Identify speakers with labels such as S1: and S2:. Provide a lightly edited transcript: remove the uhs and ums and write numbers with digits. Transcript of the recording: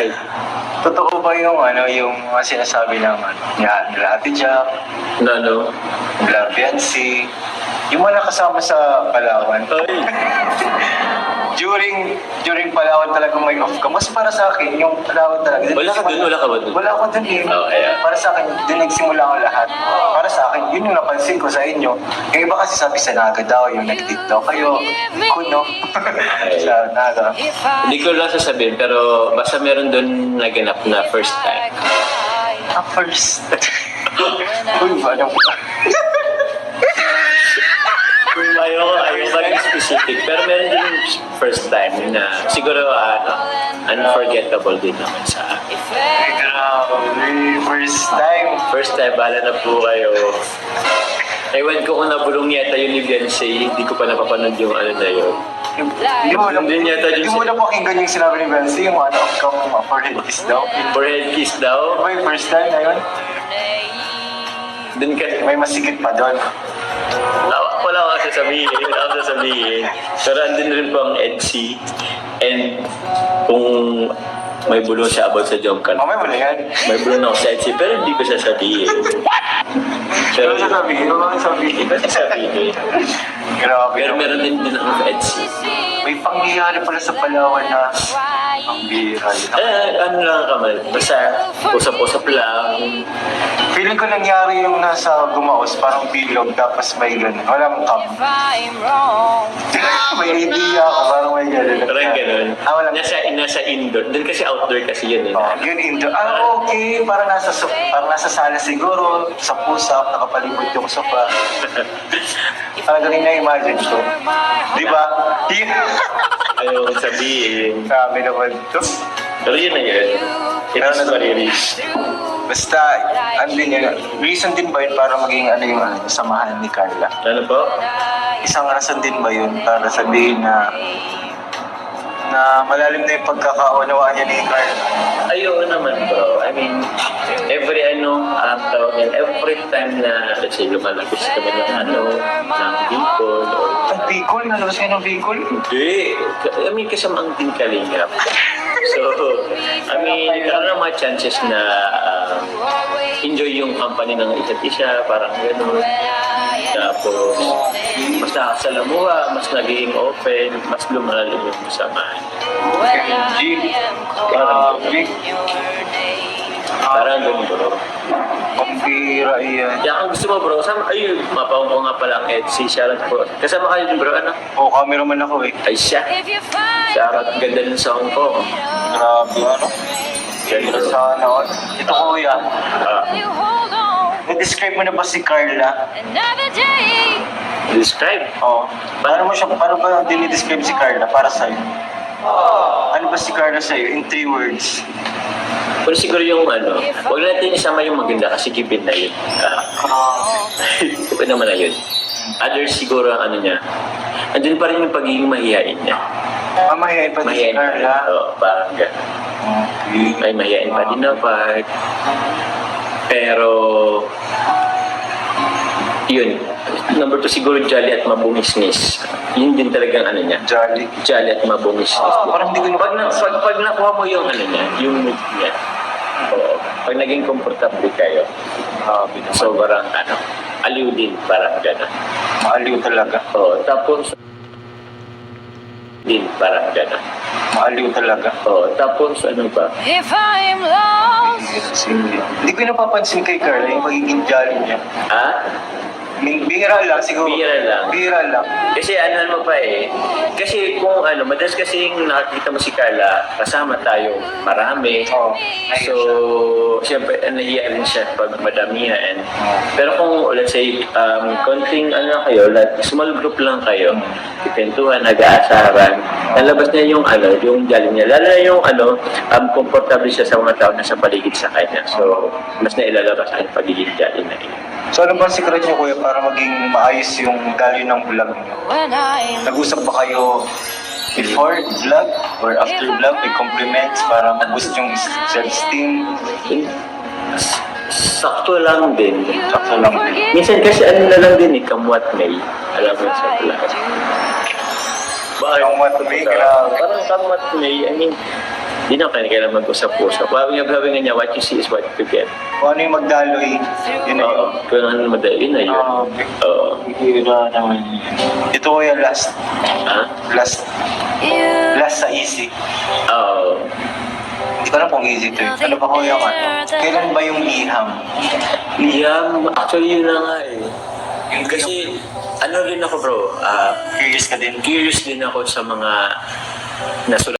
S1: Bakit?
S2: Totoo ba yung yung mga sinasabi ng nila Ate Jack,
S1: Ano?
S2: nila Biancy, yung mga nakasama sa Palawan?
S1: Ay,
S2: During Palawan talaga may off ka. Mas para sa akin, yung Palawan talaga.
S1: wala ka dun, wala ka ba dun?
S2: Wala ako dun eh.
S1: Oh, yeah.
S2: Para sa akin, dun nagsimula ang lahat. Para sa akin, yun yung napansin ko sa inyo. Yung iba kasi sabi sa Naga daw, yung nag-date daw kayo. Kuno. Sa Naga.
S1: Hindi ko lang sasabihin, pero basta meron dun naganap na first time.
S2: First. Uy, ano ba?
S1: Ayoko maging specific, pero meron din first time na siguro unforgettable din naman sa akin.
S2: Grabe, first time.
S1: First time, bahala na po kayo. Ewan ko kung nabulong yata yun ni Beyonce, hindi ko pa napapanood yung na yun.
S2: Hindi mo na pakinggan yung sinabi ni Benzi, yung forehead kiss daw.
S1: Forehead kiss daw?
S2: Diba yung first time na yun?
S1: Dun ka,
S2: May masikip pa doon.
S1: wala akong sasabihin. Pero andun rin po ang EDC. And kung may bulong siya about sa jump car.
S2: Mamaya mo na yan.
S1: May bulong ako sa EDC, pero hindi ko sasabihin.
S2: Pero sasabihin,
S1: Hindi ko sasabihin.
S2: Grabe.
S1: Pero meron din ako sa EDC.
S2: May pangyayari pala sa Palawan na ang bira.
S1: Ano lang kamal, basta usap-usap lang.
S2: Feeling ko nangyari yung nasa Gumaos, parang bilog, tapos may gano'n. Walang cam. May idea ako, parang may gano'n.
S1: Parang ganun.
S2: Walang
S1: Nasa indoor. Doon kasi outdoor kasi yun eh.
S2: yun indoor. Okay. Parang nasa sala siguro. Sa pusap, nakapalibot yung sofa. Parang ganun na-imagine ko. Di ba?
S1: Ayaw kong sabihin.
S2: Sabi naman ito.
S1: Pero yun na yun. It is what it is.
S2: Basta, reason din ba yun para maging yung samahan ni Carla?
S1: Ano po?
S2: Isang rason din ba yun para sabihin na malalim na yung pagkakaunawaan niya ni Carla?
S1: Ayun naman bro. I mean, every time na, let's say, lumalabas kami ng Bicol or...
S2: Bicol? Nalabas kayo ng Bicol?
S1: Hindi. I mean, kasamang din kalingap. So, I mean, nagkaroon ng mga chances na enjoy yung company ng isa't isa, parang gano'n. Tapos, mas nakasalamuha, mas naging open, mas lumalalim yung samahan. Parang gano'n bro.
S2: Pambira yan.
S1: Kaya kung gusto mo bro, mapawang ko nga pala ang EDC, shoutout po. Kasama kayo din bro, ano?
S2: Cameraman ako eh.
S1: Ay siya. Shoutout, ganda ng sound ko.
S2: Grabe
S1: Ganda
S2: Sana all. Ito kuya. Na-describe mo na ba si Carla?
S1: Describe.
S2: Paano ba dinidescribe si Carla para sa'yo? Ano ba si Carla sa'yo in 3 words?
S1: Pero siguro yung huwag natin isama yung maganda kasi gipin na yun. Gipin naman na yun. Others siguro ang niya. Andun pa rin yung pagiging mahihain niya.
S2: Mahihain pa din si Carla?
S1: Oo, parang gano'n. May mahihain pa din na part. Pero, yun. Number 2 siguro jolly at mabungisnis. Yun din talagang niya. Jolly at mabungisnis.
S2: Parang hindi ko
S1: Pag nakuha mo yung niya, yung mood niya. Oo. Pag naging komportable kayo, sobrang aliw din, parang gano'n.
S2: Maaliw talaga.
S1: Oo. Tapos, din, parang gano'n.
S2: Maaliw talaga.
S1: Oo. Tapos, ano ba?
S2: Hindi ko napapansin kay Carla yung magiging jolly niya.
S1: Ha?
S2: Bihira lang siguro. Bihira lang.
S1: Kasi mo pa eh. Kasi kung madalas kasi yung nakakita mo si Carla, kasama tayo marami. So, siyempre, nahiya rin siya pag madamihan. Pero kung, let's say, konting kayo, small group lang kayo, ipentuhan, nag-aasaran, nalabas niya yung yung jolly niya. Lalo na yung comfortable siya sa mga tao na sa paligid sa kanya. So, mas nailalabas ang pagiging jolly na yun.
S2: So ano ba ang secret niyo kuya para maging maayos yung value ng vlog niyo? Nag-usap ba kayo before vlog or after vlog? May compliments para mag-boost yung self-esteem?
S1: Sakto lang din.
S2: Minsan
S1: kasi na lang din kamwat may. Alam mo sa vlog.
S2: Kamwat may, grabe.
S1: Parang kamwat may, I mean, Hindi na kailangan mag-usap-usap. Sabi nga niya, what you see is what you get.
S2: Kung ano yung magdaloy, yun na
S1: Oo.
S2: yun.
S1: Kung ano madali, yun na yun. Oo.
S2: Bihira naman yun. Ito ko yung last.
S1: Ha?
S2: Last sa easy.
S1: Oo.
S2: Hindi ko alam kung easy to. Ano ba ko yung ano? Kailan ba yung liham?
S1: Liam, actually yun na nga eh. Kasi, ano rin ako bro,
S2: Curious ka din.
S1: curious din ako sa mga nasulat